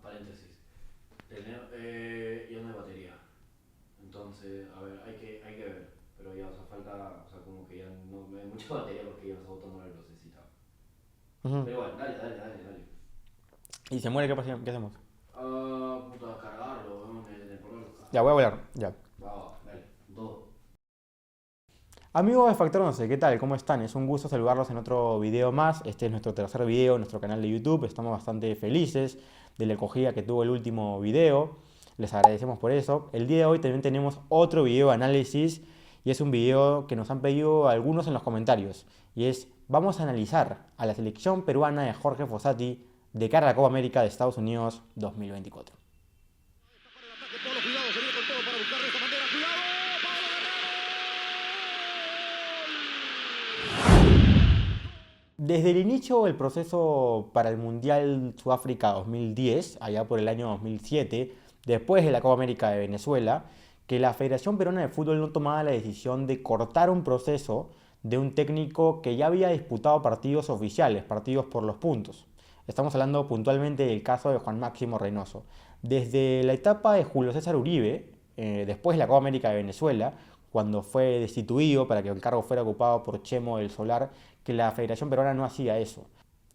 paréntesis. Ya no hay batería. Entonces, a ver, hay que ver. Pero ya, o sea, falta, o sea, como que ya no hay mucha batería porque ya se está botando la lucecita. Ujú. Pero igual, dale. Y se muere, ¿qué hacemos? Puta, cargarlo, weón, en el poner los Ya, voy a cascos. volar, ya. Dale, con todo. Amigos de Factor 11, ¿qué tal? ¿Cómo están? Es un gusto saludarlos en otro video más. Este es nuestro tercer video en nuestro canal de YouTube. Estamos bastante felices de la acogida que tuvo el último video. Les agradecemos por eso. El día de hoy también tenemos otro video de análisis y es un video que nos han pedido algunos en los comentarios. Y es, vamos a analizar a la selección peruana de Jorge Fossati de cara a la Copa América de Estados Unidos 2024. Polo, cuidado, se viene con todo para buscar de esta manera. ¡Cuidado! ¡Pablo Desde el inicio del proceso para el Mundial Sudáfrica 2010, allá por el año 2007, después de la Copa América de Venezuela, que la Federación Peruana de Fútbol no tomaba la decisión de cortar un proceso de un técnico que ya había disputado partidos oficiales, partidos por los puntos. Estamos hablando puntualmente del caso de Juan Máximo Reynoso. Desde la etapa de Julio César Uribe, después de la Copa América de Venezuela, cuando fue destituido para que el cargo fuera ocupado por Chemo del Solar, que la Federación Peruana no hacía eso.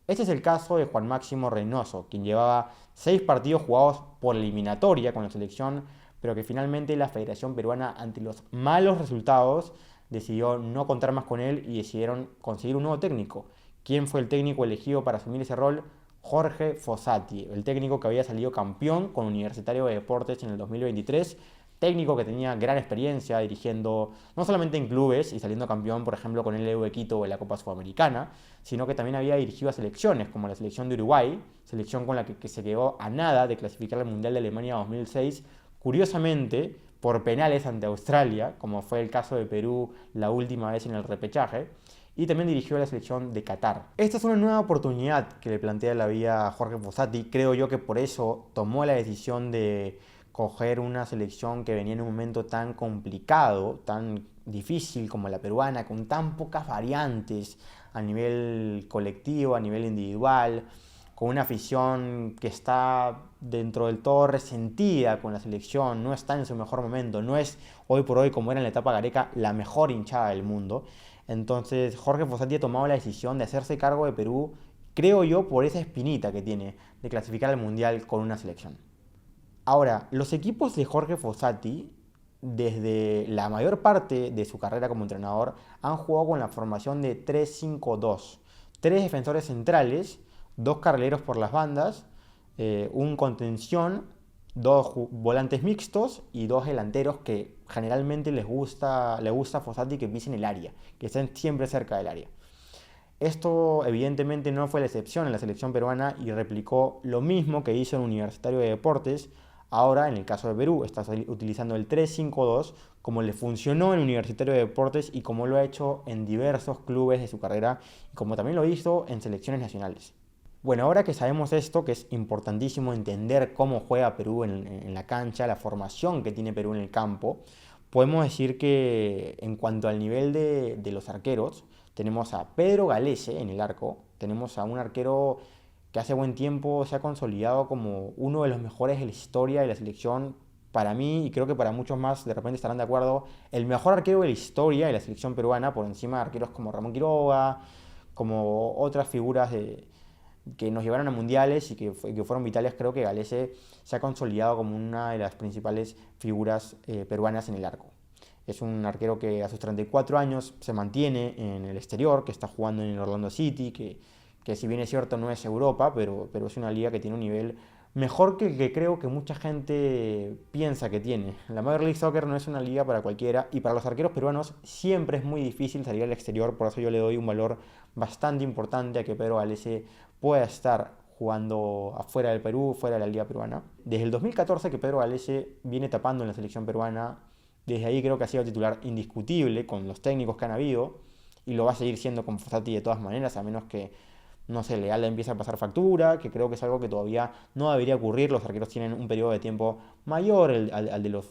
Este es el caso de Juan Máximo Reynoso, quien llevaba 6 partidos jugados por eliminatoria con la selección, pero que finalmente la Federación Peruana, ante los malos resultados, decidió no contar más con él y decidieron conseguir un nuevo técnico. ¿Quién fue el técnico elegido para asumir ese rol? Jorge Fossati, el técnico que había salido campeón con Universitario de Deportes en el 2023, técnico que tenía gran experiencia dirigiendo no solamente en clubes y saliendo campeón, por ejemplo, con el EU de Quito en la Copa Sudamericana, sino que también había dirigido a selecciones, como la selección de Uruguay, selección con la que se quedó a nada de clasificar al Mundial de Alemania 2006, curiosamente por penales ante Australia, como fue el caso de Perú la última vez en el repechaje, y también dirigió a la selección de Qatar. Esta es una nueva oportunidad que le plantea la vida a Jorge Fossati. Creo yo que por eso tomó la decisión de coger una selección que venía en un momento tan complicado, tan difícil como la peruana, con tan pocas variantes a nivel colectivo, a nivel individual, con una afición que está dentro del todo resentida con la selección, no está en su mejor momento, no es hoy por hoy, como era en la etapa Gareca, la mejor hinchada del mundo. Entonces Jorge Fossati ha tomado la decisión de hacerse cargo de Perú, creo yo, por esa espinita que tiene de clasificar al Mundial con una selección. Ahora, los equipos de Jorge Fossati, desde la mayor parte de su carrera como entrenador, han jugado con la formación de 3-5-2. Tres defensores centrales, dos carrileros por las bandas, un contención, dos volantes mixtos y dos delanteros que generalmente le gusta a Fossati que pisen el área, que estén siempre cerca del área. Esto evidentemente no fue la excepción en la selección peruana y replicó lo mismo que hizo en Universitario de Deportes. Ahora, en el caso de Perú, está utilizando el 3-5-2 como le funcionó en Universitario de Deportes y como lo ha hecho en diversos clubes de su carrera y como también lo hizo en selecciones nacionales. Bueno, ahora que sabemos esto, que es importantísimo entender cómo juega Perú en la cancha, la formación que tiene Perú en el campo, podemos decir que en cuanto al nivel de los arqueros, tenemos a Pedro Galese en el arco, tenemos a un arquero que hace buen tiempo se ha consolidado como uno de los mejores de la historia de la selección. Para mí, y creo que para muchos más de repente estarán de acuerdo, el mejor arquero de la historia de la selección peruana, por encima de arqueros como Ramón Quiroga, como otras figuras que nos llevaron a mundiales y que fueron vitales. Creo que Galese se ha consolidado como una de las principales figuras peruanas en el arco. Es un arquero que a sus 34 años se mantiene en el exterior, que está jugando en el Orlando City, que si bien es cierto no es Europa, pero es una liga que tiene un nivel mejor que el que creo que mucha gente piensa que tiene. La Major League Soccer no es una liga para cualquiera y para los arqueros peruanos siempre es muy difícil salir al exterior, por eso yo le doy un valor bastante importante a que Pedro Galese pueda estar jugando afuera del Perú, fuera de la liga peruana. Desde el 2014 que Pedro Galese viene tapando en la selección peruana, desde ahí creo que ha sido titular indiscutible con los técnicos que han habido y lo va a seguir siendo con Fossati de todas maneras, a menos que, no sé, Leal le empiece a pasar factura, que creo que es algo que todavía no debería ocurrir. Los arqueros tienen un periodo de tiempo mayor al de los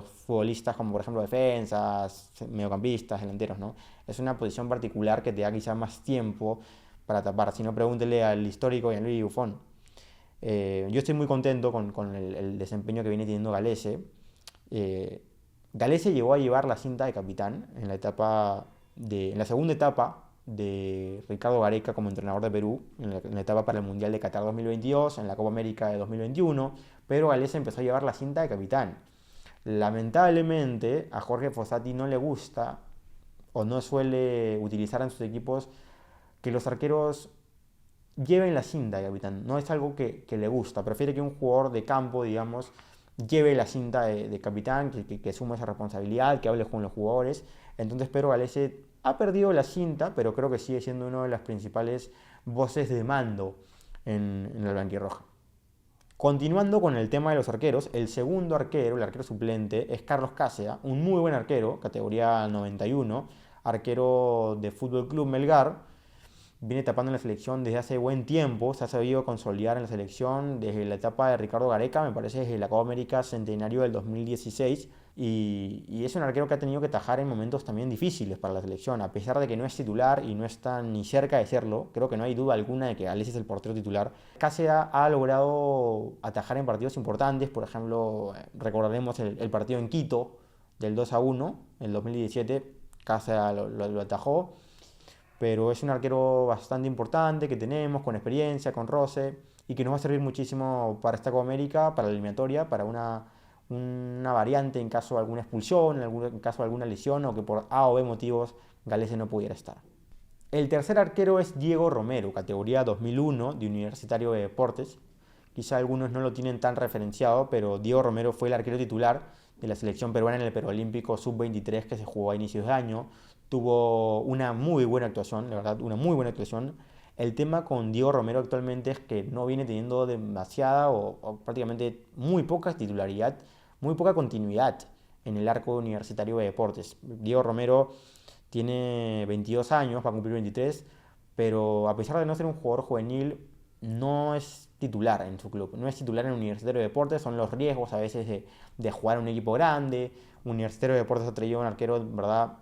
futbolistas, como por ejemplo defensas, mediocampistas, delanteros, ¿no? Es una posición particular que te da quizá más tiempo para tapar. Si no, pregúntele al histórico Gianluigi Buffon. Yo estoy muy contento con el desempeño que viene teniendo Gallese. Gallese llegó a llevar la cinta de capitán en la segunda etapa de Ricardo Gareca como entrenador de Perú, en la etapa para el Mundial de Qatar 2022, en la Copa América de 2021, pero Gallese empezó a llevar la cinta de capitán. Lamentablemente a Jorge Fossati no le gusta o no suele utilizar en sus equipos que los arqueros lleven la cinta de capitán. No es algo que le gusta. Prefiere que un jugador de campo, digamos, lleve la cinta de capitán, que asume esa responsabilidad, que hable con los jugadores. Entonces Pedro Gallese ha perdido la cinta, pero creo que sigue siendo una de las principales voces de mando en la blanquirroja. Continuando con el tema de los arqueros, el segundo arquero, el arquero suplente, es Carlos Cáceres, un muy buen arquero, categoría 91, arquero de Fútbol Club Melgar. Viene tapando en la selección desde hace buen tiempo, se ha sabido consolidar en la selección desde la etapa de Ricardo Gareca, me parece desde la Copa América Centenario del 2016, y es un arquero que ha tenido que tajar en momentos también difíciles para la selección, a pesar de que no es titular y no está ni cerca de serlo. Creo que no hay duda alguna de que Gallese es el portero titular. Cáceres ha logrado atajar en partidos importantes, por ejemplo, recordaremos el partido en Quito del 2-1, en 2017, Cáceres lo atajó. Pero es un arquero bastante importante que tenemos, con experiencia, con roce, y que nos va a servir muchísimo para esta Copa América, para la eliminatoria, para una variante en caso de alguna expulsión, en caso de alguna lesión, o que por A o B motivos Gallese no pudiera estar. El tercer arquero es Diego Romero, categoría 2001 de Universitario de Deportes. Quizá algunos no lo tienen tan referenciado, pero Diego Romero fue el arquero titular de la selección peruana en el Preolímpico Sub-23 que se jugó a inicios de año. Tuvo una muy buena actuación, la verdad, una muy buena actuación. El tema con Diego Romero actualmente es que no viene teniendo demasiada o prácticamente muy poca titularidad, muy poca continuidad en el arco universitario de deportes. Diego Romero tiene 22 años, va a cumplir 23, pero a pesar de no ser un jugador juvenil, no es titular en su club, no es titular en Universitario de Deportes. Son los riesgos a veces de jugar en un equipo grande. Universitario de Deportes ha traído un arquero, ¿verdad?,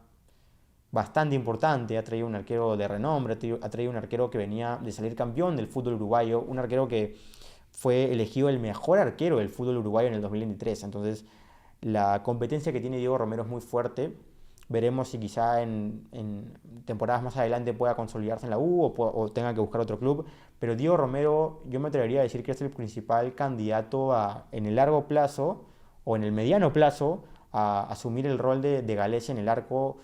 bastante importante, ha traído un arquero de renombre, ha traído un arquero que venía de salir campeón del fútbol uruguayo, un arquero que fue elegido el mejor arquero del fútbol uruguayo en el 2023. Entonces, la competencia que tiene Diego Romero es muy fuerte. Veremos si quizá en temporadas más adelante pueda consolidarse en la U o tenga que buscar otro club. Pero Diego Romero, yo me atrevería a decir que es el principal candidato en el largo plazo o en el mediano plazo a asumir el rol de Gallese en el arco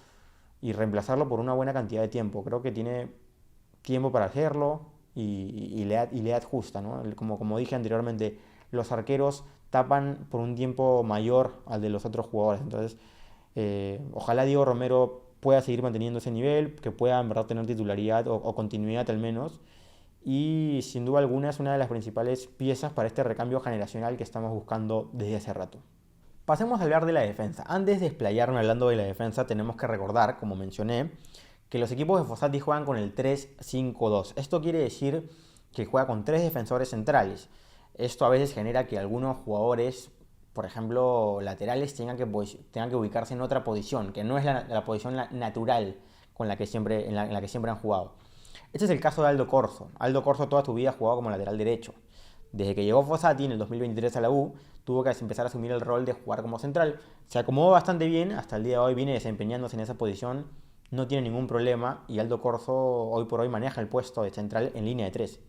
y reemplazarlo por una buena cantidad de tiempo. Creo que tiene tiempo para hacerlo y la edad justa, ¿no? Como dije anteriormente, los arqueros tapan por un tiempo mayor al de los otros jugadores. Entonces, ojalá Diego Romero pueda seguir manteniendo ese nivel, que pueda en verdad tener titularidad o continuidad al menos. Y sin duda alguna es una de las principales piezas para este recambio generacional que estamos buscando desde hace rato. Pasemos a hablar de la defensa. Antes de explayarme hablando de la defensa, tenemos que recordar, como mencioné, que los equipos de Fossati juegan con el 3-5-2. Esto quiere decir que juega con 3 defensores centrales. Esto a veces genera que algunos jugadores, por ejemplo, laterales, tengan que ubicarse en otra posición, que no es la posición natural en la que siempre han jugado. Este es el caso de Aldo Corzo. Aldo Corzo toda su vida ha jugado como lateral derecho. Desde que llegó Fossati en el 2023 a la U, tuvo que empezar a asumir el rol de jugar como central. Se acomodó bastante bien, hasta el día de hoy viene desempeñándose en esa posición, no tiene ningún problema, y Aldo Corzo hoy por hoy maneja el puesto de central en línea de 3.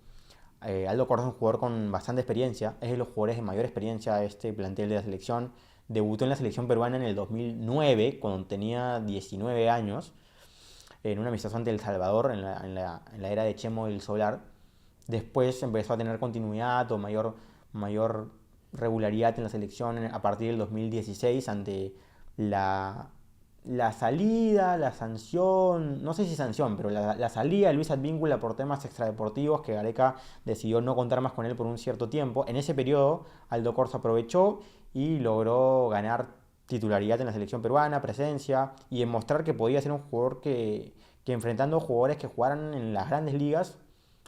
Aldo Corzo es un jugador con bastante experiencia, es de los jugadores de mayor experiencia de este plantel de la selección. Debutó en la selección peruana en el 2009, cuando tenía 19 años, en una amistoso ante El Salvador, en la era de Chemo del Solar. Después empezó a tener continuidad o mayor regularidad en la selección a partir del 2016 ante la salida, la sanción, no sé si sanción, pero la salida de Luis Advíncula por temas extradeportivos, que Gareca decidió no contar más con él por un cierto tiempo. En ese periodo Aldo Corzo aprovechó y logró ganar titularidad en la selección peruana, presencia, y demostrar que podía ser un jugador que enfrentando jugadores que jugaran en las grandes ligas,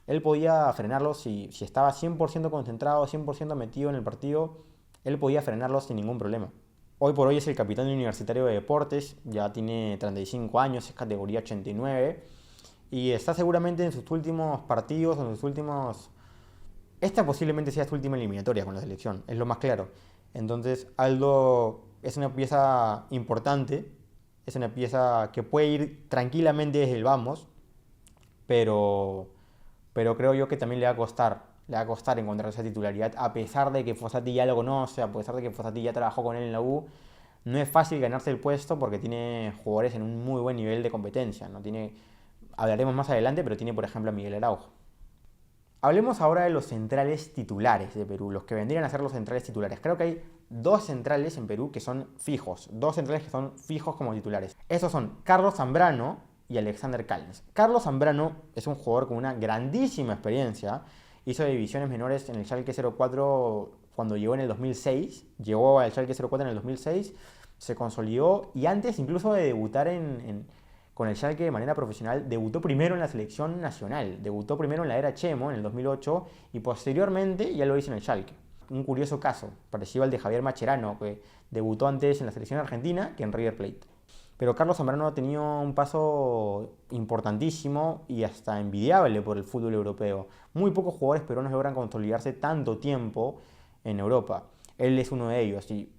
él podía frenarlos si estaba 100% concentrado, 100% metido en el partido, él podía frenarlos sin ningún problema. Hoy por hoy es el capitán Universitario de Deportes, ya tiene 35 años, es categoría 89, y está seguramente en sus últimos partidos, en sus últimos Esta posiblemente sea su última eliminatoria con la selección, es lo más claro. Entonces Aldo es una pieza importante, es una pieza que puede ir tranquilamente desde el vamos, pero, pero creo yo que también le va a costar encontrar esa titularidad, a pesar de que Fossati ya lo conoce, a pesar de que Fossati ya trabajó con él en la U. No es fácil ganarse el puesto porque tiene jugadores en un muy buen nivel de competencia, ¿no? Hablaremos más adelante, pero tiene por ejemplo a Miguel Araujo. Hablemos ahora de los centrales titulares de Perú, los que vendrían a ser los centrales titulares. Creo que hay dos centrales en Perú que son fijos, dos centrales que son fijos como titulares. Esos son Carlos Zambrano y Alexander Callens. Carlos Zambrano es un jugador con una grandísima experiencia, hizo divisiones menores en el Schalke 04 cuando llegó en el 2006, llegó al Schalke 04 en el 2006, se consolidó y antes incluso de debutar con el Schalke de manera profesional, debutó primero en la selección nacional, debutó primero en la era Chemo en el 2008 y posteriormente ya lo hizo en el Schalke. Un curioso caso, parecido al de Javier Mascherano, que debutó antes en la selección argentina que en River Plate. Pero Carlos Zambrano ha tenido un paso importantísimo y hasta envidiable por el fútbol europeo. Muy pocos jugadores peruanos logran consolidarse tanto tiempo en Europa. Él es uno de ellos y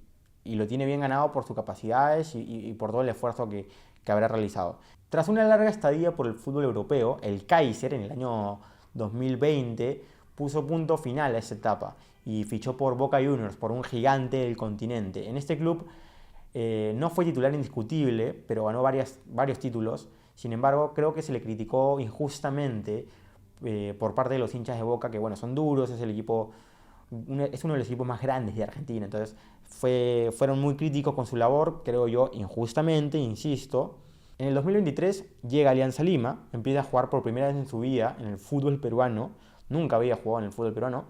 lo tiene bien ganado por sus capacidades y por todo el esfuerzo que habrá realizado. Tras una larga estadía por el fútbol europeo, el Kaiser en el año 2020 puso punto final a esa etapa y fichó por Boca Juniors, por un gigante del continente. En este club no fue titular indiscutible, pero ganó varios títulos. Sin embargo, creo que se le criticó injustamente por parte de los hinchas de Boca, que bueno, son duros, es uno de los equipos más grandes de Argentina. Entonces fueron muy críticos con su labor, creo yo, injustamente, insisto. En el 2023 llega Alianza Lima, empieza a jugar por primera vez en su vida en el fútbol peruano, nunca había jugado en el fútbol peruano,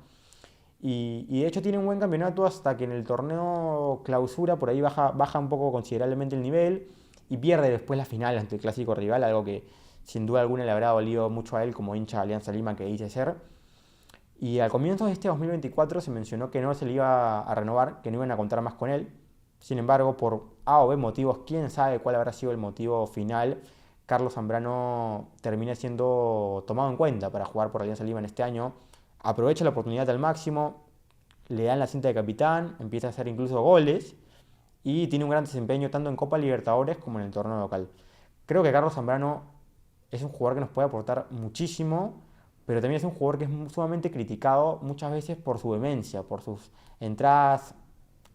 y de hecho tiene un buen campeonato hasta que en el torneo clausura por ahí baja un poco considerablemente el nivel y pierde después la final ante el clásico rival, algo que sin duda alguna le habrá dolido mucho a él como hincha de Alianza Lima que dice ser. Y al comienzo de este 2024 se mencionó que no se le iba a renovar, que no iban a contar más con él. Sin embargo, por A o B motivos, quién sabe cuál habrá sido el motivo final, Carlos Zambrano termina siendo tomado en cuenta para jugar por Alianza Lima en este año. Aprovecha la oportunidad al máximo, le dan la cinta de capitán, empieza a hacer incluso goles y tiene un gran desempeño tanto en Copa Libertadores como en el torneo local. Creo que Carlos Zambrano es un jugador que nos puede aportar muchísimo, pero también es un jugador que es sumamente criticado muchas veces por su demencia, por sus entradas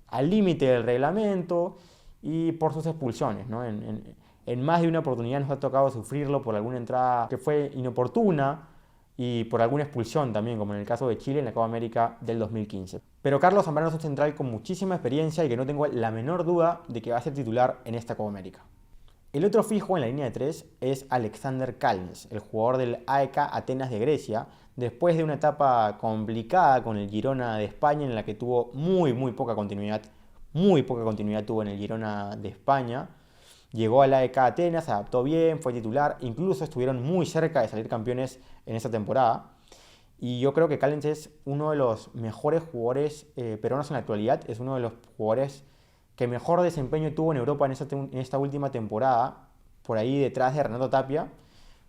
al límite del reglamento y por sus expulsiones, ¿no? En más de una oportunidad nos ha tocado sufrirlo por alguna entrada que fue inoportuna y por alguna expulsión también, como en el caso de Chile en la Copa América del 2015. Pero Carlos Zambrano es un central con muchísima experiencia y que no tengo la menor duda de que va a ser titular en esta Copa América. El otro fijo en la línea de 3 es Alexander Callens, el jugador del AEK Atenas de Grecia, después de una etapa complicada con el Girona de España en la que tuvo muy poca continuidad tuvo en el Girona de España. Llegó al AEK Atenas, se adaptó bien, fue titular, incluso estuvieron muy cerca de salir campeones en esa temporada. Y yo creo que Callens es uno de los mejores jugadores peruanos en la actualidad, es uno de los jugadores que mejor desempeño tuvo en Europa en esta última temporada, por ahí detrás de Renato Tapia,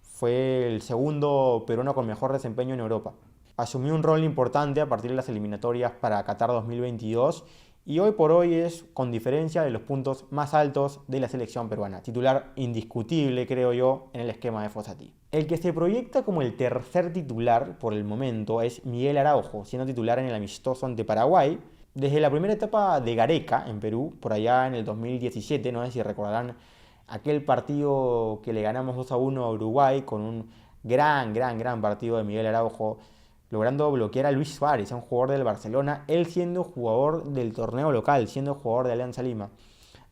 fue el segundo peruano con mejor desempeño en Europa. Asumió un rol importante a partir de las eliminatorias para Qatar 2022 y hoy por hoy es, con diferencia, de los puntos más altos de la selección peruana. Titular indiscutible, creo yo, en el esquema de Fossati. El que se proyecta como el tercer titular por el momento es Miguel Araujo, siendo titular en el amistoso ante Paraguay. Desde la primera etapa de Gareca en Perú, por allá en el 2017, no sé si recordarán aquel partido que le ganamos 2-1 a Uruguay con un gran partido de Miguel Araujo, logrando bloquear a Luis Suárez, a un jugador del Barcelona, él siendo jugador del torneo local, siendo jugador de Alianza Lima.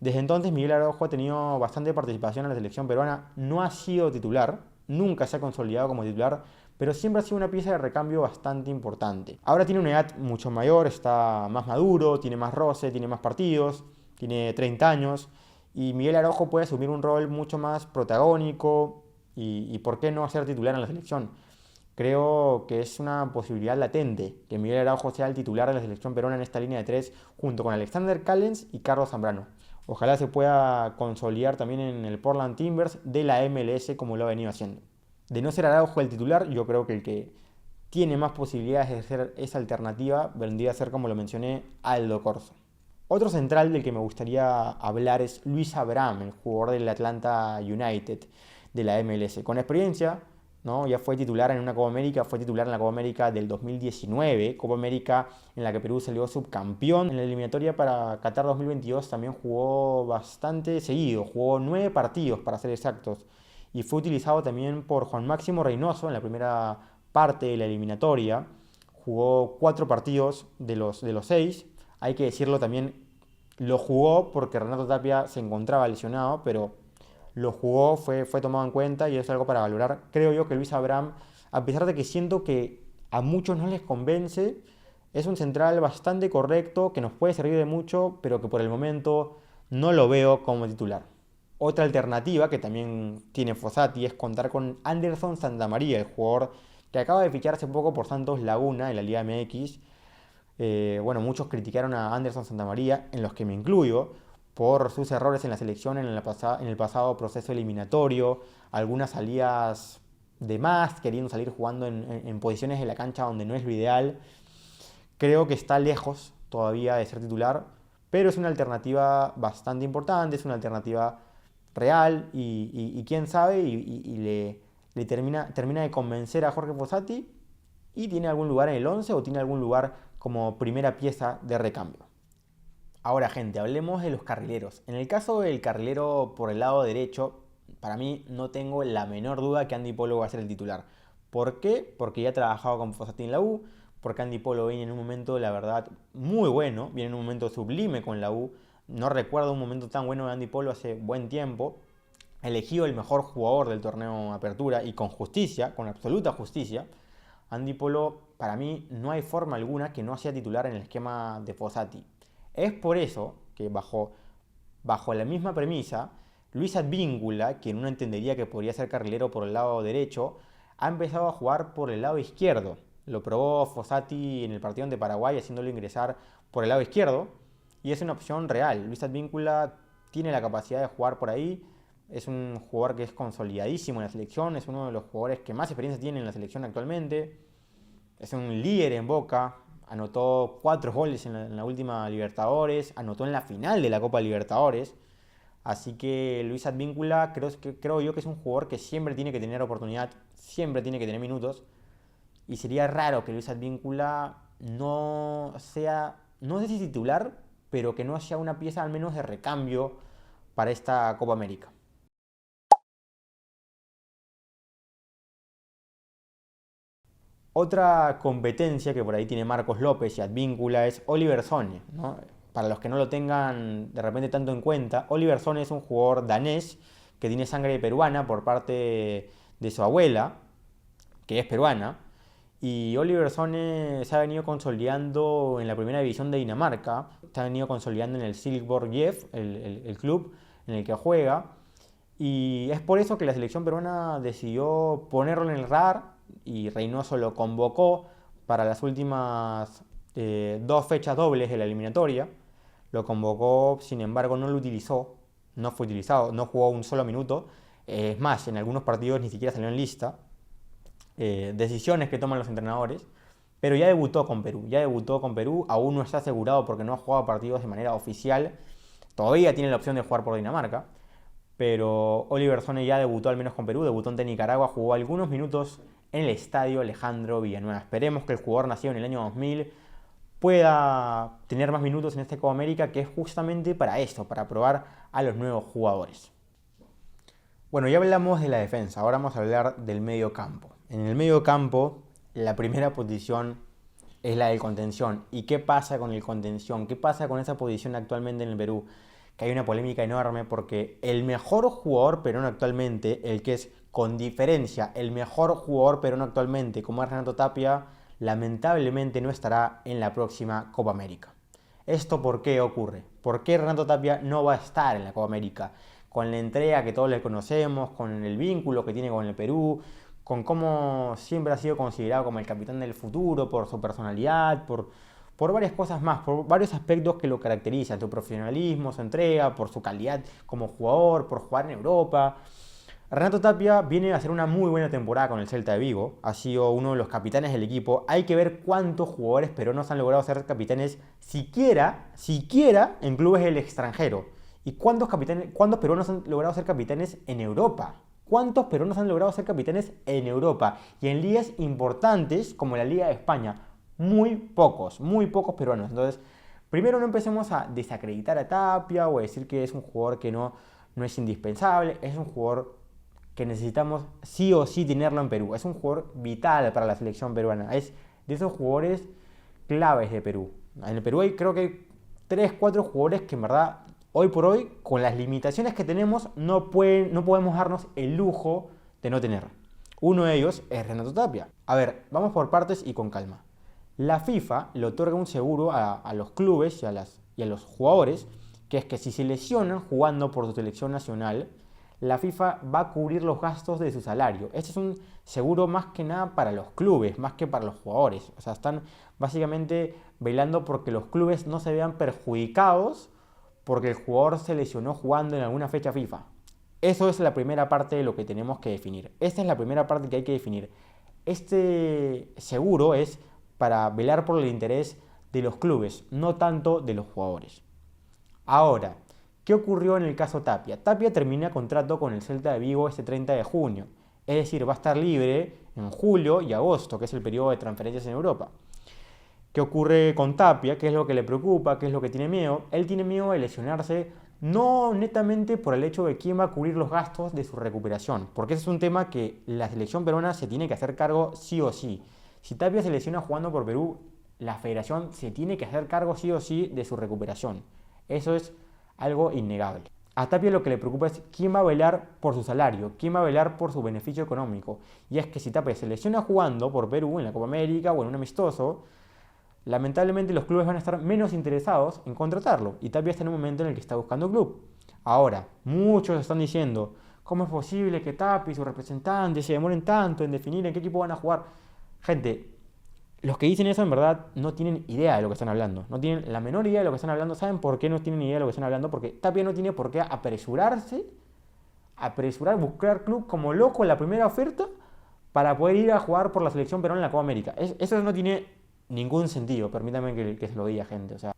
Desde entonces Miguel Araujo ha tenido bastante participación en la selección peruana, no ha sido titular, nunca se ha consolidado como titular, pero siempre ha sido una pieza de recambio bastante importante. Ahora tiene una edad mucho mayor, está más maduro, tiene más roce, tiene más partidos, tiene 30 años, y Miguel Araujo puede asumir un rol mucho más protagónico y ¿por qué no ser titular en la selección? Creo que es una posibilidad latente que Miguel Araujo sea el titular de la selección peruana en esta línea de 3 junto con Alexander Callens y Carlos Zambrano. Ojalá se pueda consolidar también en el Portland Timbers de la MLS como lo ha venido haciendo. De no ser Araujo el titular, yo creo que el que tiene más posibilidades de ser esa alternativa, vendría a ser, como lo mencioné, Aldo Corzo. Otro central del que me gustaría hablar es Luis Abraham, el jugador del Atlanta United de la MLS. Con experiencia, ¿no? Ya fue titular en una Copa América, fue titular en la Copa América del 2019, Copa América en la que Perú salió subcampeón. En la eliminatoria para Qatar 2022 también jugó bastante seguido, jugó 9 partidos para ser exactos, y fue utilizado también por Juan Máximo Reynoso en la primera parte de la eliminatoria. Jugó 4 partidos de los 6. Hay que decirlo también, lo jugó porque Renato Tapia se encontraba lesionado, pero lo jugó, fue tomado en cuenta y es algo para valorar. Creo yo que Luis Abraham, a pesar de que siento que a muchos no les convence, es un central bastante correcto, que nos puede servir de mucho, pero que por el momento no lo veo como titular. Otra alternativa que también tiene Fossati es contar con Anderson Santamaría, el jugador que acaba de fichar hace poco por Santos Laguna en la Liga MX. Bueno, muchos criticaron a Anderson Santamaría, en los que me incluyo, por sus errores en la selección en el pasado proceso eliminatorio, algunas salidas de más, queriendo salir jugando en posiciones de la cancha donde no es lo ideal. Creo que está lejos todavía de ser titular, pero es una alternativa bastante importante, es una alternativa real y quién sabe, le termina de convencer a Jorge Fossati y tiene algún lugar en el 11 o tiene algún lugar como primera pieza de recambio. Ahora, gente, hablemos de los carrileros. En el caso del carrilero por el lado derecho, para mí no tengo la menor duda que Andy Polo va a ser el titular. ¿Por qué? Porque ya ha trabajado con Fossati en la U, porque Andy Polo viene en un momento, la verdad, muy bueno, viene en un momento sublime con la U. No recuerdo un momento tan bueno de Andy Polo hace buen tiempo. Elegido el mejor jugador del torneo Apertura y con justicia, con absoluta justicia. Andy Polo, para mí, no hay forma alguna que no sea titular en el esquema de Fossati. Es por eso que bajo la misma premisa, Luis Advíncula, quien uno entendería que podría ser carrilero por el lado derecho, ha empezado a jugar por el lado izquierdo. Lo probó Fossati en el partido ante Paraguay, haciéndolo ingresar por el lado izquierdo, y es una opción real. Luis Advíncula tiene la capacidad de jugar por ahí, es un jugador que es consolidadísimo en la selección, es uno de los jugadores que más experiencia tiene en la selección actualmente, es un líder en Boca, anotó 4 goles en la última Libertadores, anotó en la final de la Copa Libertadores. Así que Luis Advíncula creo yo que es un jugador que siempre tiene que tener oportunidad, siempre tiene que tener minutos. Y sería raro que Luis Advíncula no sea, no sé si titular, pero que no sea una pieza al menos de recambio para esta Copa América. Otra competencia que por ahí tiene Marcos López y Advíncula es Oliver Sone, ¿no? Para los que no lo tengan de repente tanto en cuenta, Oliver Sone es un jugador danés que tiene sangre peruana por parte de su abuela, que es peruana, y Oliver Sone se ha venido consolidando en la primera división de Dinamarca, se ha venido consolidando en el Silkeborg IF, el club en el que juega, y es por eso que la selección peruana decidió ponerlo en el radar y Reynoso lo convocó para las últimas 2 fechas dobles de la eliminatoria. Lo convocó, sin embargo no lo utilizó, no fue utilizado, no jugó un solo minuto. Es más, en algunos partidos ni siquiera salió en lista. Decisiones que toman los entrenadores. Pero ya debutó con Perú, aún no está asegurado porque no ha jugado partidos de manera oficial. Todavía tiene la opción de jugar por Dinamarca. Pero Oliver Sone ya debutó al menos con Perú, debutó ante Nicaragua, jugó algunos minutos en el estadio Alejandro Villanueva. Esperemos que el jugador nacido en el año 2000 pueda tener más minutos en esta Copa América, que es justamente para esto, para probar a los nuevos jugadores. Bueno, ya hablamos de la defensa, ahora vamos a hablar del medio campo. En el medio campo, la primera posición es la del contención. ¿Y qué pasa con el contención? ¿Qué pasa con esa posición actualmente en el Perú? Que hay una polémica enorme porque el mejor jugador peruano actualmente, el que es con diferencia el mejor jugador peruano actualmente, como es Renato Tapia, lamentablemente no estará en la próxima Copa América. ¿Esto por qué ocurre? ¿Por qué Renato Tapia no va a estar en la Copa América? Con la entrega que todos le conocemos, con el vínculo que tiene con el Perú, con cómo siempre ha sido considerado como el capitán del futuro, por su personalidad, por varias cosas más, por varios aspectos que lo caracterizan, su profesionalismo, su entrega, por su calidad como jugador, por jugar en Europa. Renato Tapia viene a hacer una muy buena temporada con el Celta de Vigo, ha sido uno de los capitanes del equipo. Hay que ver cuántos jugadores peruanos han logrado ser capitanes siquiera en clubes del extranjero. ¿Y cuántos peruanos han logrado ser capitanes en Europa? ¿Cuántos peruanos han logrado ser capitanes en Europa? Y en ligas importantes como la Liga de España, muy pocos peruanos. Entonces, primero no empecemos a desacreditar a Tapia o a decir que es un jugador que no es indispensable, es un jugador que necesitamos sí o sí tenerlo en Perú. Es un jugador vital para la selección peruana. Es de esos jugadores claves de Perú. En el Perú creo que hay 3, 4 jugadores que en verdad, hoy por hoy, con las limitaciones que tenemos, no podemos darnos el lujo de no tener. Uno de ellos es Renato Tapia. A ver, vamos por partes y con calma. La FIFA le otorga un seguro a los clubes y a los jugadores, que es que si se lesionan jugando por su selección nacional, la FIFA va a cubrir los gastos de su salario. Este es un seguro más que nada para los clubes, más que para los jugadores. O sea, están básicamente velando porque los clubes no se vean perjudicados porque el jugador se lesionó jugando en alguna fecha FIFA. Eso es la primera parte de lo que tenemos que definir. Esta es la primera parte que hay que definir. Este seguro es para velar por el interés de los clubes, no tanto de los jugadores. Ahora, ¿qué ocurrió en el caso Tapia? Tapia termina contrato con el Celta de Vigo este 30 de junio. Es decir, va a estar libre en julio y agosto, que es el periodo de transferencias en Europa. ¿Qué ocurre con Tapia? ¿Qué es lo que le preocupa? ¿Qué es lo que tiene miedo? Él tiene miedo de lesionarse no netamente por el hecho de quién va a cubrir los gastos de su recuperación, porque ese es un tema que la selección peruana se tiene que hacer cargo sí o sí. Si Tapia se lesiona jugando por Perú, la federación se tiene que hacer cargo sí o sí de su recuperación. Eso es algo innegable. A Tapia lo que le preocupa es quién va a velar por su salario, quién va a velar por su beneficio económico. Y es que si Tapia se lesiona jugando por Perú en la Copa América o en un amistoso, lamentablemente los clubes van a estar menos interesados en contratarlo. Y Tapia está en un momento en el que está buscando club. Ahora, muchos están diciendo, ¿cómo es posible que Tapia y su representante se demoren tanto en definir en qué equipo van a jugar? Gente, los que dicen eso en verdad no tienen idea de lo que están hablando. No tienen la menor idea de lo que están hablando. ¿Saben por qué no tienen idea de lo que están hablando? Porque Tapia no tiene por qué buscar club como loco en la primera oferta para poder ir a jugar por la selección peruana en la Copa América. Eso no tiene ningún sentido, permítanme que se lo diga, gente. O sea,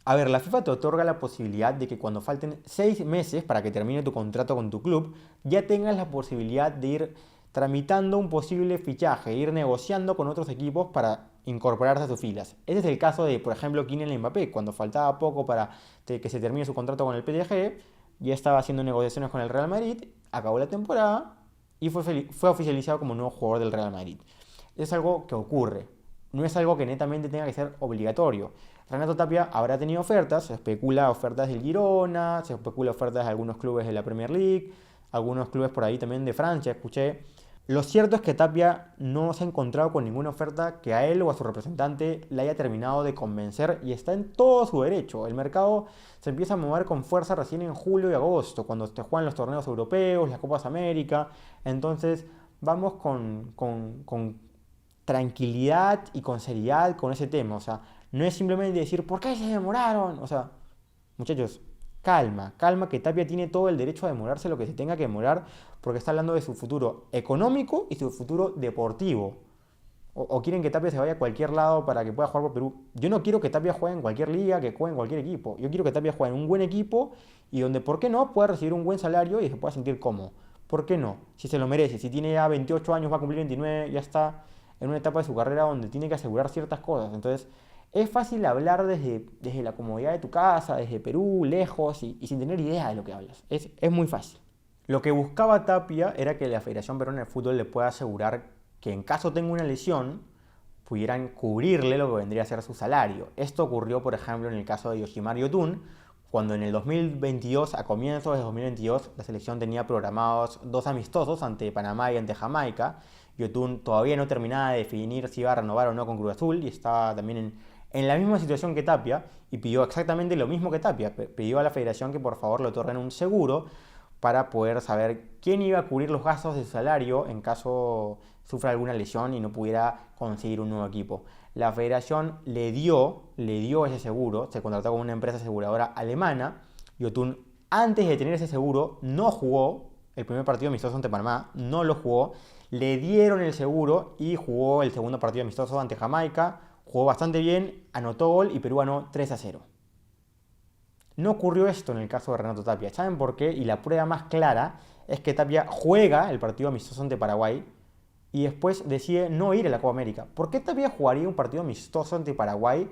a ver, la FIFA te otorga la posibilidad de que cuando falten 6 meses para que termine tu contrato con tu club, ya tengas la posibilidad de ir tramitando un posible fichaje, ir negociando con otros equipos para incorporarse a sus filas. Ese es el caso de, por ejemplo, Kylian Mbappé. Cuando faltaba poco para que se termine su contrato con el PSG, ya estaba haciendo negociaciones con el Real Madrid, acabó la temporada y fue oficializado como nuevo jugador del Real Madrid. Es algo que ocurre, no es algo que netamente tenga que ser obligatorio. Renato Tapia habrá tenido ofertas, se especula ofertas del Girona, se especula ofertas de algunos clubes de la Premier League, algunos clubes por ahí también de Francia, escuché. Lo cierto es que Tapia no se ha encontrado con ninguna oferta que a él o a su representante le haya terminado de convencer y está en todo su derecho. El mercado se empieza a mover con fuerza recién en julio y agosto, cuando se juegan los torneos europeos, las Copas América. Entonces vamos con tranquilidad y con seriedad con ese tema. O sea, no es simplemente decir, ¿por qué se demoraron? O sea, muchachos, calma, que Tapia tiene todo el derecho a demorarse lo que se tenga que demorar porque está hablando de su futuro económico y su futuro deportivo. O quieren que Tapia se vaya a cualquier lado para que pueda jugar por Perú. Yo no quiero que Tapia juegue en cualquier liga, que juegue en cualquier equipo. Yo quiero que Tapia juegue en un buen equipo y donde, ¿por qué no?, pueda recibir un buen salario y se pueda sentir cómodo. ¿Por qué no? Si se lo merece, si tiene ya 28 años, va a cumplir 29, ya está en una etapa de su carrera donde tiene que asegurar ciertas cosas. Entonces, es fácil hablar desde la comodidad de tu casa, desde Perú, lejos y sin tener idea de lo que hablas. Es muy fácil. Lo que buscaba Tapia era que la Federación Peruana de Fútbol le pueda asegurar que en caso tenga una lesión, pudieran cubrirle lo que vendría a ser su salario. Esto ocurrió, por ejemplo, en el caso de Yoshimar Yotun, cuando en el 2022, a comienzos de 2022, la selección tenía programados 2 amistosos ante Panamá y ante Jamaica. Yotun todavía no terminaba de definir si iba a renovar o no con Cruz Azul y estaba también en la misma situación que Tapia y pidió exactamente lo mismo que Tapia. Pidió a la federación que por favor le otorguen un seguro para poder saber quién iba a cubrir los gastos de su salario en caso sufra alguna lesión y no pudiera conseguir un nuevo equipo. La federación le dio ese seguro, se contrató con una empresa aseguradora alemana. Yotun, antes de tener ese seguro, no jugó el primer partido amistoso ante Panamá, no lo jugó, le dieron el seguro y jugó el segundo partido amistoso ante Jamaica, jugó bastante bien, anotó gol y Perú ganó 3-0. No ocurrió esto en el caso de Renato Tapia. ¿Saben por qué? Y la prueba más clara es que Tapia juega el partido amistoso ante Paraguay y después decide no ir a la Copa América. ¿Por qué Tapia jugaría un partido amistoso ante Paraguay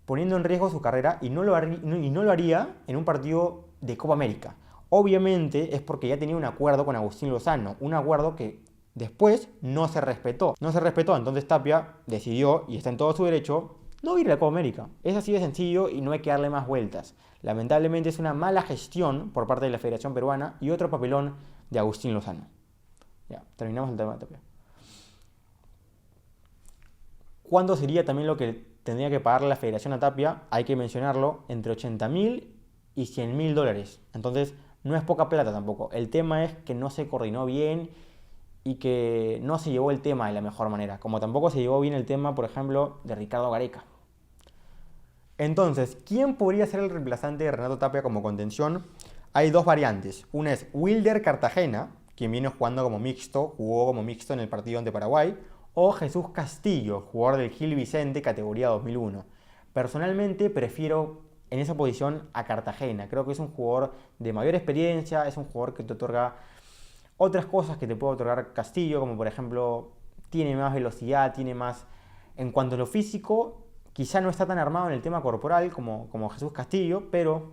poniendo en riesgo su carrera y no lo haría en un partido de Copa América? Obviamente es porque ya tenía un acuerdo con Agustín Lozano, un acuerdo que después no se respetó. No se respetó, entonces Tapia decidió, y está en todo su derecho, no ir a la Copa América. Es así de sencillo y no hay que darle más vueltas. Lamentablemente es una mala gestión por parte de la Federación Peruana y otro papelón de Agustín Lozano. Ya, terminamos el tema de Tapia. ¿Cuánto sería también lo que tendría que pagar la Federación a Tapia? Hay que mencionarlo, entre 80.000 y 100.000 dólares. Entonces, no es poca plata tampoco. El tema es que no se coordinó bien y que no se llevó el tema de la mejor manera. Como tampoco se llevó bien el tema, por ejemplo, de Ricardo Gareca. Entonces, ¿quién podría ser el reemplazante de Renato Tapia como contención? Hay dos variantes. Una es Wilder Cartagena, quien viene jugando como mixto, jugó como mixto en el partido ante Paraguay, o Jesús Castillo, jugador del Gil Vicente, categoría 2001. Personalmente prefiero en esa posición a Cartagena. Creo que es un jugador de mayor experiencia, es un jugador que te otorga otras cosas que te puede otorgar Castillo, como por ejemplo, tiene más velocidad, tiene más... En cuanto a lo físico, quizá no está tan armado en el tema corporal como Jesús Castillo, pero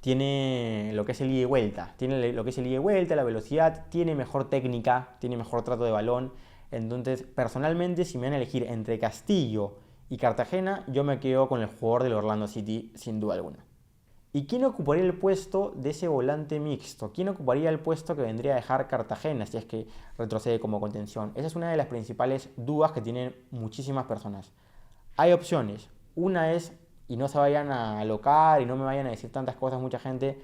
tiene lo que es el ida y vuelta. Tiene lo que es el ida y vuelta, la velocidad, tiene mejor técnica, tiene mejor trato de balón. Entonces, personalmente, si me van a elegir entre Castillo y Cartagena, yo me quedo con el jugador del Orlando City, sin duda alguna. ¿Y quién ocuparía el puesto de ese volante mixto? ¿Quién ocuparía el puesto que vendría a dejar Cartagena si es que retrocede como contención? Esa es una de las principales dudas que tienen muchísimas personas. Hay opciones. Una es, y no se vayan a alocar y no me vayan a decir tantas cosas mucha gente,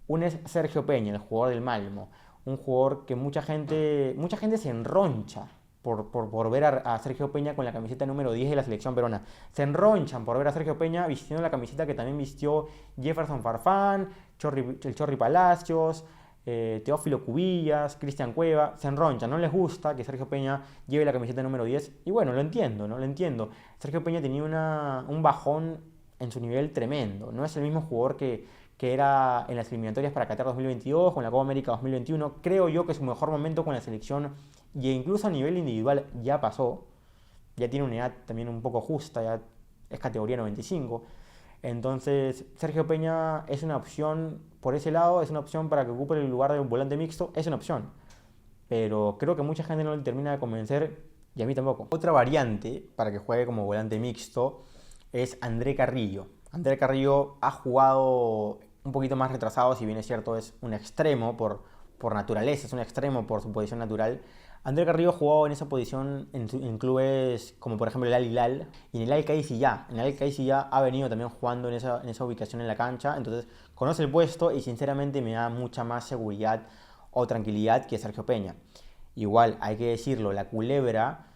una es Sergio Peña, el jugador del Malmo. Un jugador que mucha gente se enroncha por ver a Sergio Peña con la camiseta número 10 de la selección peruana. Se enronchan por ver a Sergio Peña vistiendo la camiseta que también vistió Jefferson Farfán, el Chorri Palacios, Teófilo Cubillas, Cristian Cueva. Se enronchan, no les gusta que Sergio Peña lleve la camiseta número 10. Y bueno, lo entiendo, ¿no? Lo entiendo. Sergio Peña tenía un bajón en su nivel tremendo. No es el mismo jugador que era en las eliminatorias para Qatar 2022 o en la Copa América 2021. Creo yo que su mejor momento con la selección, y incluso a nivel individual, ya pasó. Ya tiene una edad también un poco justa, ya es categoría 95. Entonces, Sergio Peña es una opción por ese lado, es una opción para que ocupe el lugar de un volante mixto, es una opción. Pero creo que mucha gente no le termina de convencer, y a mí tampoco. Otra variante para que juegue como volante mixto es André Carrillo. André Carrillo ha jugado un poquito más retrasado, si bien es cierto, es un extremo por naturaleza, es un extremo por su posición natural. André Carrillo ha jugado en esa posición en clubes como por ejemplo el Al Hilal y en el Al Qaisi. En el Al Qaisi ha venido también jugando en esa ubicación en la cancha, entonces conoce el puesto y sinceramente me da mucha más seguridad o tranquilidad que Sergio Peña. Igual, hay que decirlo, la Culebra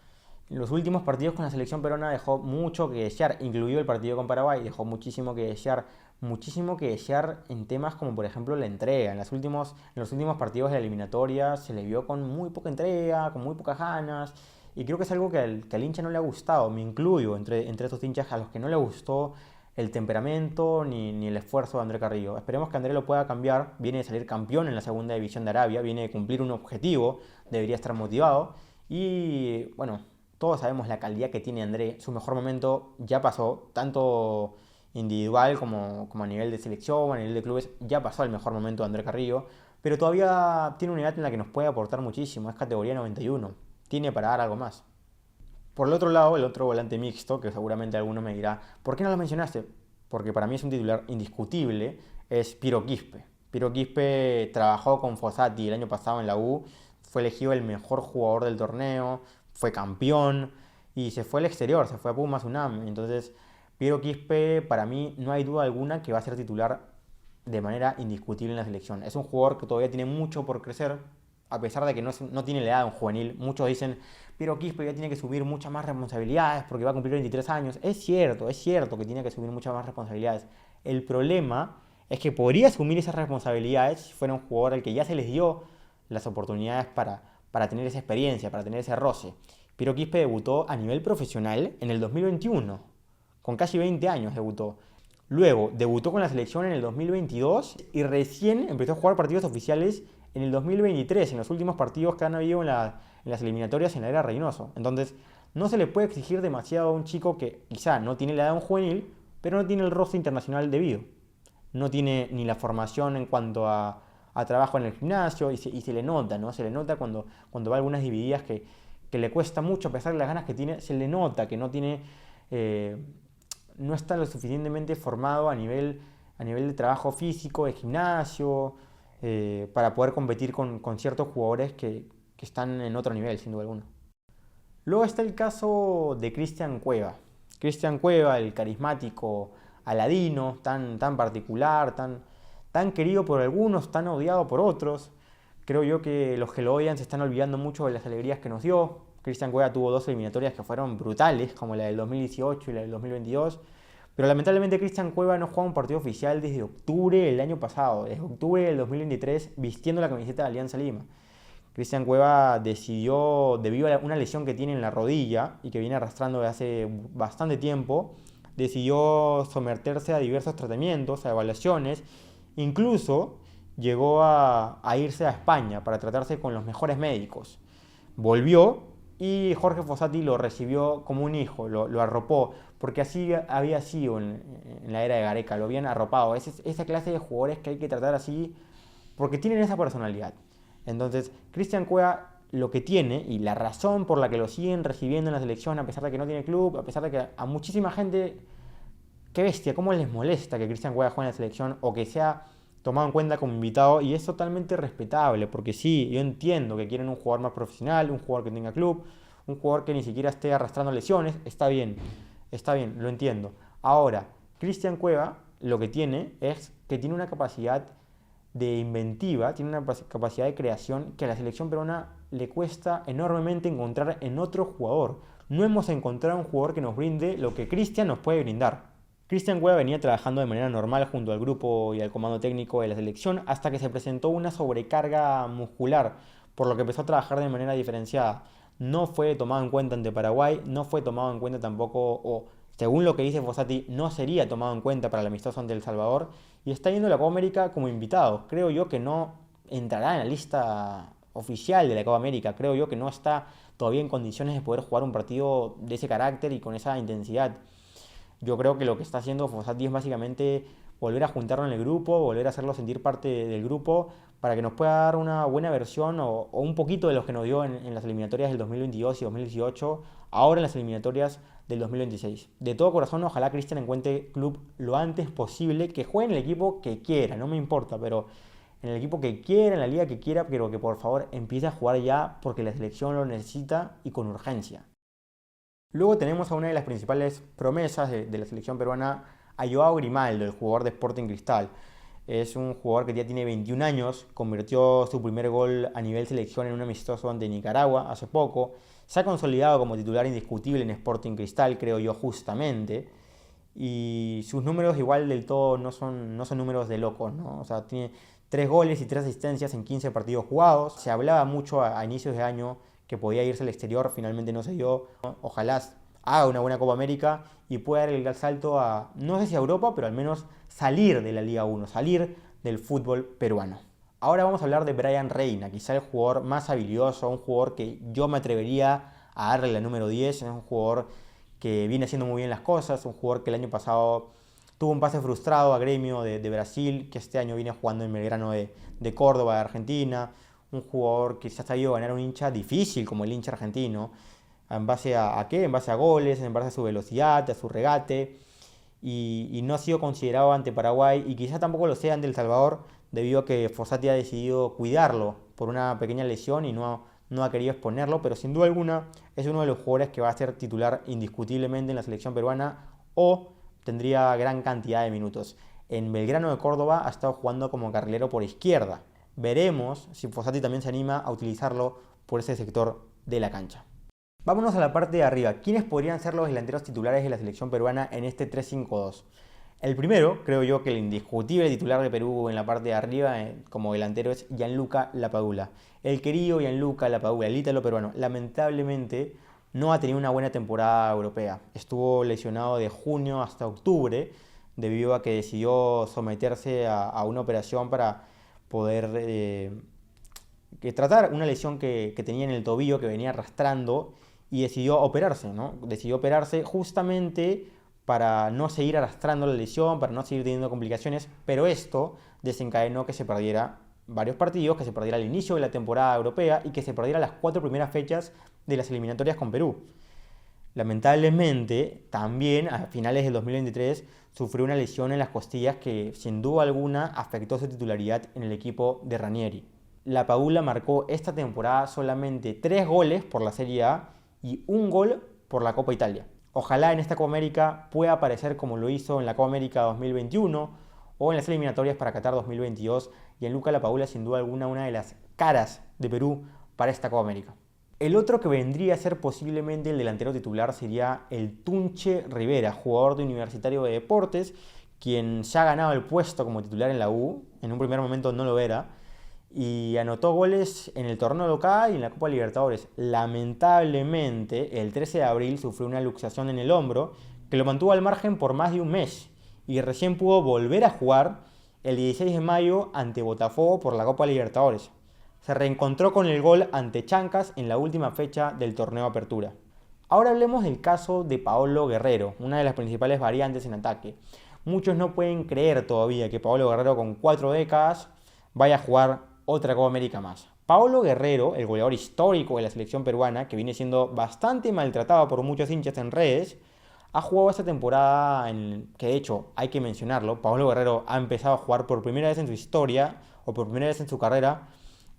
en los últimos partidos con la selección peruana dejó mucho que desear, incluido el partido con Paraguay, dejó muchísimo que desear en temas como por ejemplo la entrega. En los últimos partidos de la eliminatoria se le vio con muy poca entrega, con muy pocas ganas, y creo que es algo que al hincha no le ha gustado. Me incluyo entre esos hinchas a los que no le gustó el temperamento ni el esfuerzo de André Carrillo. Esperemos que André lo pueda cambiar. Viene de salir campeón en la segunda división de Arabia, viene de cumplir un objetivo, debería estar motivado y bueno, todos sabemos la calidad que tiene André. Su mejor momento ya pasó, tanto individual como a nivel de selección, a nivel de clubes, ya pasó el mejor momento de André Carrillo, pero todavía tiene una edad en la que nos puede aportar muchísimo, es categoría 91, tiene para dar algo más. Por el otro lado, el otro volante mixto, que seguramente alguno me dirá, ¿por qué no lo mencionaste? Porque para mí es un titular indiscutible, es Piero Quispe. Piero Quispe trabajó con Fossati el año pasado en la U, fue elegido el mejor jugador del torneo, fue campeón y se fue al exterior, se fue a Pumas UNAM. Entonces, Piero Quispe, para mí, no hay duda alguna que va a ser titular de manera indiscutible en la selección. Es un jugador que todavía tiene mucho por crecer, a pesar de que no tiene la edad de un juvenil. Muchos dicen, Piero Quispe ya tiene que subir muchas más responsabilidades porque va a cumplir 23 años. Es cierto que tiene que subir muchas más responsabilidades. El problema es que podría asumir esas responsabilidades si fuera un jugador al que ya se les dio las oportunidades para tener esa experiencia, para tener ese roce. Piero Quispe debutó a nivel profesional en el 2021, con casi 20 años debutó. Luego debutó con la selección en el 2022 y recién empezó a jugar partidos oficiales en el 2023, en los últimos partidos que han habido en las eliminatorias en la era Reynoso. Entonces, no se le puede exigir demasiado a un chico que quizá no tiene la edad de un juvenil, pero no tiene el roce internacional debido. No tiene ni la formación en cuanto a trabajo en el gimnasio y se le nota, ¿no? Se le nota cuando va a algunas divididas que le cuesta mucho, a pesar de las ganas que tiene, se le nota que no tiene, no está lo suficientemente formado a nivel de trabajo físico, de gimnasio, para poder competir con ciertos jugadores que están en otro nivel, sin duda alguna. Luego está el caso de Cristian Cueva. Cristian Cueva, el carismático Aladino, tan particular, tan querido por algunos, tan odiado por otros. Creo yo que los que lo odian se están olvidando mucho de las alegrías que nos dio. Cristian Cueva tuvo 2 eliminatorias que fueron brutales, como la del 2018 y la del 2022. Pero lamentablemente Cristian Cueva no juega un partido oficial desde octubre del año pasado, desde octubre del 2023, vistiendo la camiseta de Alianza Lima. Cristian Cueva decidió, debido a una lesión que tiene en la rodilla y que viene arrastrando desde hace bastante tiempo, decidió someterse a diversos tratamientos, a evaluaciones, incluso llegó a irse a España para tratarse con los mejores médicos. Volvió y Jorge Fossati lo recibió como un hijo, lo arropó, porque así había sido en la era de Gareca, lo habían arropado. Es esa clase de jugadores que hay que tratar así porque tienen esa personalidad. Entonces, Cristian Cueva lo que tiene y la razón por la que lo siguen recibiendo en la selección, a pesar de que no tiene club, a pesar de que a muchísima gente, qué bestia, cómo les molesta que Cristian Cueva juegue en la selección o que sea tomado en cuenta como invitado, y es totalmente respetable, porque sí, yo entiendo que quieren un jugador más profesional, un jugador que tenga club, un jugador que ni siquiera esté arrastrando lesiones, está bien, lo entiendo. Ahora, Cristian Cueva lo que tiene es que tiene una capacidad de inventiva, tiene una capacidad de creación que a la selección peruana le cuesta enormemente encontrar en otro jugador. No hemos encontrado un jugador que nos brinde lo que Cristian nos puede brindar. Cristian Cueva venía trabajando de manera normal junto al grupo y al comando técnico de la selección hasta que se presentó una sobrecarga muscular, por lo que empezó a trabajar de manera diferenciada. No fue tomado en cuenta ante Paraguay, no fue tomado en cuenta tampoco, o según lo que dice Fossati, no sería tomado en cuenta para el amistoso ante El Salvador, y está yendo a la Copa América como invitado. Creo yo que no entrará en la lista oficial de la Copa América, creo yo que no está todavía en condiciones de poder jugar un partido de ese carácter y con esa intensidad. Yo creo que lo que está haciendo Fossati es básicamente volver a juntarlo en el grupo, volver a hacerlo sentir parte del grupo para que nos pueda dar una buena versión o un poquito de lo que nos dio en las eliminatorias del 2022 y 2018, ahora en las eliminatorias del 2026. De todo corazón, ojalá Cristian encuentre club lo antes posible, que juegue en el equipo que quiera, no me importa, pero en el equipo que quiera, en la liga que quiera, pero que por favor empiece a jugar ya porque la selección lo necesita y con urgencia. Luego tenemos a una de las principales promesas de la selección peruana, a Joao Grimaldo, el jugador de Sporting Cristal. Es un jugador que ya tiene 21 años, convirtió su primer gol a nivel selección en un amistoso ante Nicaragua hace poco. Se ha consolidado como titular indiscutible en Sporting Cristal, creo yo, justamente. Y sus números igual del todo no son números de locos, ¿no? O sea, tiene 3 goles y 3 asistencias en 15 partidos jugados. Se hablaba mucho a inicios de año que podía irse al exterior, finalmente no se dio. Ojalá haga una buena Copa América y pueda dar el salto a, no sé si a Europa, pero al menos salir de la Liga 1, salir del fútbol peruano. Ahora vamos a hablar de Brian Reina, quizá el jugador más habilidoso, un jugador que yo me atrevería a darle la número 10, es un jugador que viene haciendo muy bien las cosas, un jugador que el año pasado tuvo un pase frustrado a Gremio de Brasil, que este año viene jugando en Belgrano de Córdoba, de Argentina, un jugador que se ha sabido ganar un hincha difícil como el hincha argentino. ¿En base a qué? En base a goles, en base a su velocidad, a su regate, y no ha sido considerado ante Paraguay, y quizá tampoco lo sea ante El Salvador, debido a que Fossati ha decidido cuidarlo por una pequeña lesión y no ha querido exponerlo, pero sin duda alguna es uno de los jugadores que va a ser titular indiscutiblemente en la selección peruana o tendría gran cantidad de minutos. En Belgrano de Córdoba ha estado jugando como carrilero por izquierda. Veremos si Fossati también se anima a utilizarlo por ese sector de la cancha. Vámonos a la parte de arriba. ¿Quiénes podrían ser los delanteros titulares de la selección peruana en este 3-5-2? El primero, creo yo que el indiscutible titular de Perú en la parte de arriba como delantero es Gianluca Lapadula. El querido Gianluca Lapadula, el ítalo peruano, lamentablemente no ha tenido una buena temporada europea. Estuvo lesionado de junio hasta octubre debido a que decidió someterse a una operación para poder tratar una lesión que tenía en el tobillo que venía arrastrando y decidió operarse, ¿no? Decidió operarse justamente para no seguir arrastrando la lesión, para no seguir teniendo complicaciones, pero esto desencadenó que se perdiera varios partidos, que se perdiera el inicio de la temporada europea y que se perdiera las 4 primeras fechas de las eliminatorias con Perú. Lamentablemente, también a finales del 2023 sufrió una lesión en las costillas que sin duda alguna afectó su titularidad en el equipo de Ranieri. Lapadula marcó esta temporada solamente 3 goles por la Serie A y 1 gol por la Copa Italia. Ojalá en esta Copa América pueda aparecer como lo hizo en la Copa América 2021 o en las eliminatorias para Qatar 2022. Gianluca Lapadula sin duda alguna una de las caras de Perú para esta Copa América. El otro que vendría a ser posiblemente el delantero titular sería el Tunche Rivera, jugador de Universitario de Deportes, quien ya ha ganado el puesto como titular en la U, en un primer momento no lo era, y anotó goles en el torneo local y en la Copa Libertadores. Lamentablemente, el 13 de abril sufrió una luxación en el hombro que lo mantuvo al margen por más de un mes y recién pudo volver a jugar el 16 de mayo ante Botafogo por la Copa Libertadores. Se reencontró con el gol ante Chancas en la última fecha del torneo Apertura. Ahora hablemos del caso de Paolo Guerrero, una de las principales variantes en ataque. Muchos no pueden creer todavía que Paolo Guerrero con 4 décadas vaya a jugar otra Copa América más. Paolo Guerrero, el goleador histórico de la selección peruana, que viene siendo bastante maltratado por muchos hinchas en redes, ha jugado esta temporada que de hecho hay que mencionarlo. Paolo Guerrero ha empezado a jugar por primera vez en su historia o por primera vez en su carrera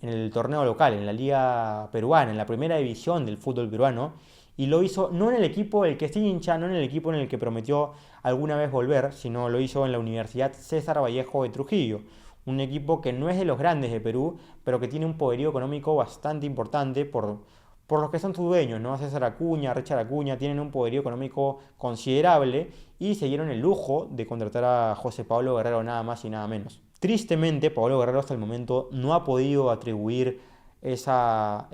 en el torneo local, en la liga peruana, en la primera división del fútbol peruano, y lo hizo no en el equipo del que se hincha, no en el equipo en el que prometió alguna vez volver, sino lo hizo en la Universidad César Vallejo de Trujillo, un equipo que no es de los grandes de Perú, pero que tiene un poderío económico bastante importante por los que son sus dueños, ¿no? César Acuña, Richard Acuña, tienen un poderío económico considerable y se dieron el lujo de contratar a José Pablo Guerrero nada más y nada menos. Tristemente, Paolo Guerrero hasta el momento no ha podido atribuir esa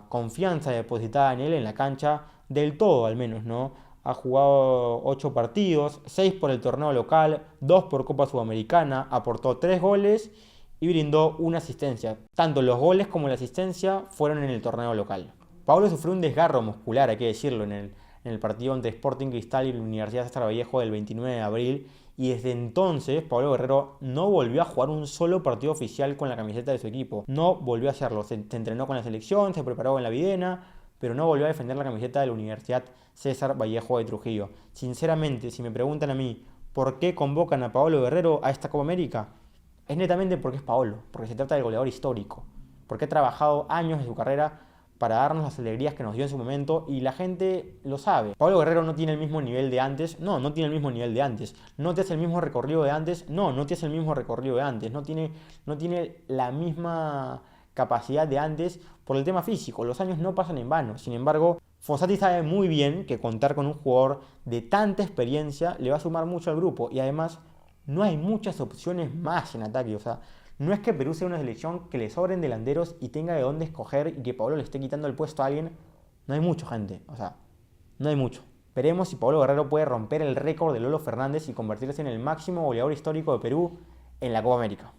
confianza depositada en él en la cancha del todo, al menos, ¿no? Ha jugado 8 partidos, 6 por el torneo local, 2 por Copa Sudamericana, aportó 3 goles y brindó una asistencia. Tanto los goles como la asistencia fueron en el torneo local. Paolo sufrió un desgarro muscular, hay que decirlo, en el partido entre Sporting Cristal y la Universidad César Vallejo del 29 de abril, y desde entonces Paolo Guerrero no volvió a jugar un solo partido oficial con la camiseta de su equipo. No volvió a hacerlo, se entrenó con la selección, se preparó en la Videna, pero no volvió a defender la camiseta de la Universidad César Vallejo de Trujillo. Sinceramente, si me preguntan a mí por qué convocan a Paolo Guerrero a esta Copa América, es netamente porque es Paolo, porque se trata del goleador histórico, porque ha trabajado años de su carrera para darnos las alegrías que nos dio en su momento y la gente lo sabe. Paolo Guerrero no tiene el mismo nivel de antes, no tiene el mismo nivel de antes. No te hace el mismo recorrido de antes, no te hace el mismo recorrido de antes. No tiene la misma capacidad de antes por el tema físico. Los años no pasan en vano. Sin embargo, Fossati sabe muy bien que contar con un jugador de tanta experiencia le va a sumar mucho al grupo y además no hay muchas opciones más en ataque. O sea, no es que Perú sea una selección que le sobren delanteros y tenga de dónde escoger y que Paolo le esté quitando el puesto a alguien. No hay mucho, gente. O sea, no hay mucho. Veremos si Paolo Guerrero puede romper el récord de Lolo Fernández y convertirse en el máximo goleador histórico de Perú en la Copa América.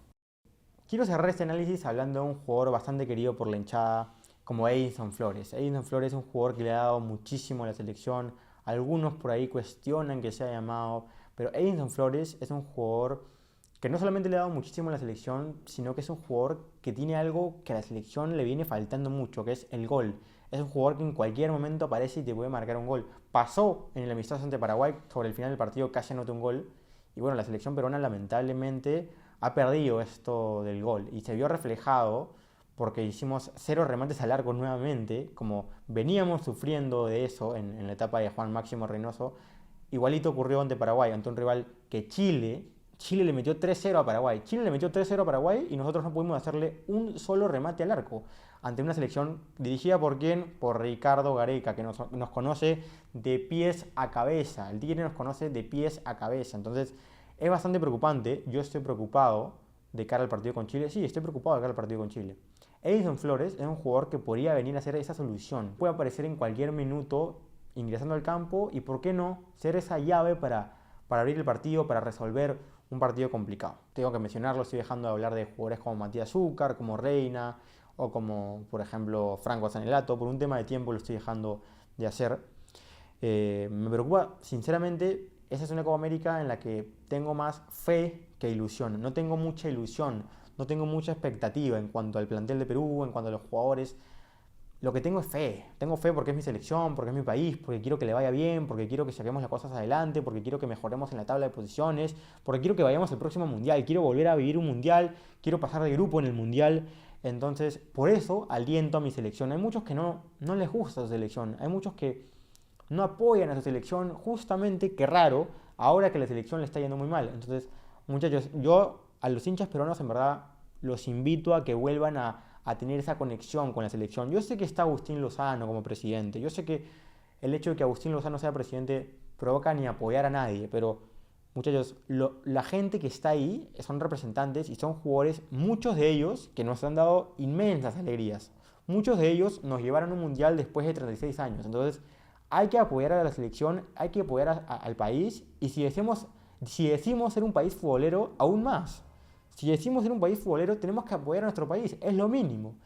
Quiero cerrar este análisis hablando de un jugador bastante querido por la hinchada como Edinson Flores. Edinson Flores es un jugador que le ha dado muchísimo a la selección. Algunos por ahí cuestionan que sea llamado, pero Edinson Flores es un jugador que no solamente le ha dado muchísimo a la selección, sino que es un jugador que tiene algo que a la selección le viene faltando mucho, que es el gol. Es un jugador que en cualquier momento aparece y te puede marcar un gol. Pasó en el amistoso ante Paraguay, sobre el final del partido casi anotó un gol. Y bueno, la selección peruana lamentablemente ha perdido esto del gol. Y se vio reflejado porque hicimos 0 remates al arco nuevamente, como veníamos sufriendo de eso en la etapa de Juan Máximo Reynoso. Igualito ocurrió ante Paraguay, ante un rival que Chile Chile le metió 3-0 a Paraguay. Chile le metió 3-0 a Paraguay y nosotros no pudimos hacerle un solo remate al arco ante una selección dirigida por ¿quién? Por Ricardo Gareca, que nos conoce de pies a cabeza. El Tigre nos conoce de pies a cabeza. Entonces, es bastante preocupante. Yo estoy preocupado de cara al partido con Chile. Sí, estoy preocupado de cara al partido con Chile. Edison Flores es un jugador que podría venir a ser esa solución. Puede aparecer en cualquier minuto ingresando al campo y, ¿por qué no?, ser esa llave para abrir el partido, para resolver un partido complicado. Tengo que mencionarlo, estoy dejando de hablar de jugadores como Matías Zúcar, como Reina o como, por ejemplo, Franco Sanelato. Por un tema de tiempo lo estoy dejando de hacer. Me preocupa, sinceramente, esa es una Copa América en la que tengo más fe que ilusión. No tengo mucha ilusión, no tengo mucha expectativa en cuanto al plantel de Perú, en cuanto a los jugadores. Lo que tengo es fe. Tengo fe porque es mi selección, porque es mi país, porque quiero que le vaya bien, porque quiero que saquemos las cosas adelante, porque quiero que mejoremos en la tabla de posiciones, porque quiero que vayamos al próximo mundial, quiero volver a vivir un mundial, quiero pasar de grupo en el mundial. Entonces, por eso aliento a mi selección. Hay muchos que no les gusta su selección, hay muchos que no apoyan a su selección, justamente, qué raro, ahora que la selección le está yendo muy mal. Entonces, muchachos, yo a los hinchas peruanos en verdad los invito a que vuelvan a tener esa conexión con la selección. Yo sé que está Agustín Lozano como presidente, yo sé que el hecho de que Agustín Lozano sea presidente provoca ni apoyar a nadie, pero muchachos, la gente que está ahí son representantes y son jugadores, muchos de ellos que nos han dado inmensas alegrías. Muchos de ellos nos llevaron a un mundial después de 36 años. Entonces, hay que apoyar a la selección, hay que apoyar al país, y si decimos ser un país futbolero, aún más. Si decimos ser un país futbolero, tenemos que apoyar a nuestro país, es lo mínimo.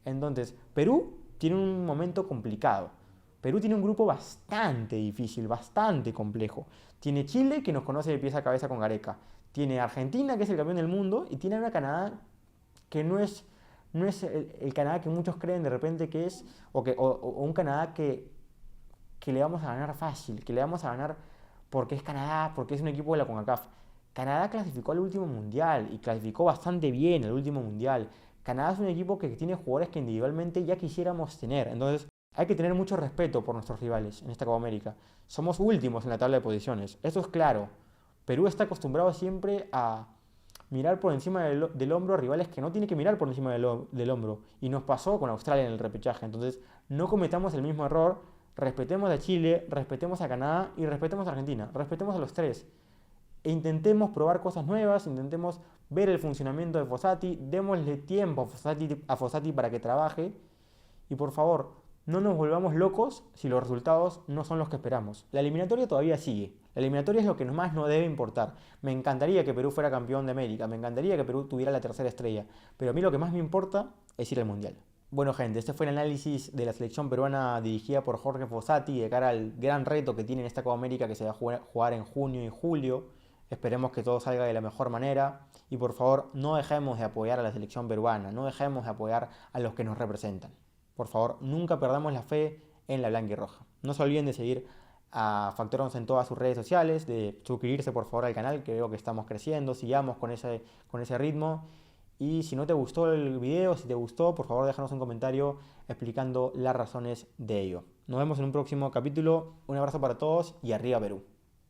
Entonces, Perú tiene un momento complicado. Perú tiene un grupo bastante difícil, bastante complejo. Tiene Chile, que nos conoce de pies a cabeza con Gareca. Tiene Argentina, que es el campeón del mundo, y tiene una Canadá que no es el Canadá que muchos creen de repente que es, o un Canadá que le vamos a ganar fácil, que le vamos a ganar porque es Canadá, porque es un equipo de la CONCACAF. Canadá clasificó al último mundial y clasificó bastante bien al último mundial. Canadá es un equipo que tiene jugadores que individualmente ya quisiéramos tener. Entonces, hay que tener mucho respeto por nuestros rivales en esta Copa América. Somos últimos en la tabla de posiciones, eso es claro. Perú está acostumbrado siempre a mirar por encima del hombro a rivales que no tiene que mirar por encima del hombro. Y nos pasó con Australia en el repechaje. Entonces, no cometamos el mismo error. Respetemos a Chile, respetemos a Canadá y respetemos a Argentina. Respetemos a los tres. E intentemos probar cosas nuevas, intentemos ver el funcionamiento de Fossati, démosle tiempo a Fossati para que trabaje, y por favor, no nos volvamos locos si los resultados no son los que esperamos. La eliminatoria todavía sigue, la eliminatoria es lo que más nos debe importar. Me encantaría que Perú fuera campeón de América, me encantaría que Perú tuviera la tercera estrella, pero a mí lo que más me importa es ir al Mundial. Bueno, gente, este fue el análisis de la selección peruana dirigida por Jorge Fossati de cara al gran reto que tiene en esta Copa América que se va a jugar en junio y julio. Esperemos que todo salga de la mejor manera y por favor no dejemos de apoyar a la selección peruana, no dejemos de apoyar a los que nos representan. Por favor, nunca perdamos la fe en la blanquirroja. No se olviden de seguir a Factor 11 en todas sus redes sociales, de suscribirse por favor al canal, que veo que estamos creciendo, sigamos con ese ritmo. Y si no te gustó el video, si te gustó, por favor déjanos un comentario explicando las razones de ello. Nos vemos en un próximo capítulo, un abrazo para todos y arriba Perú.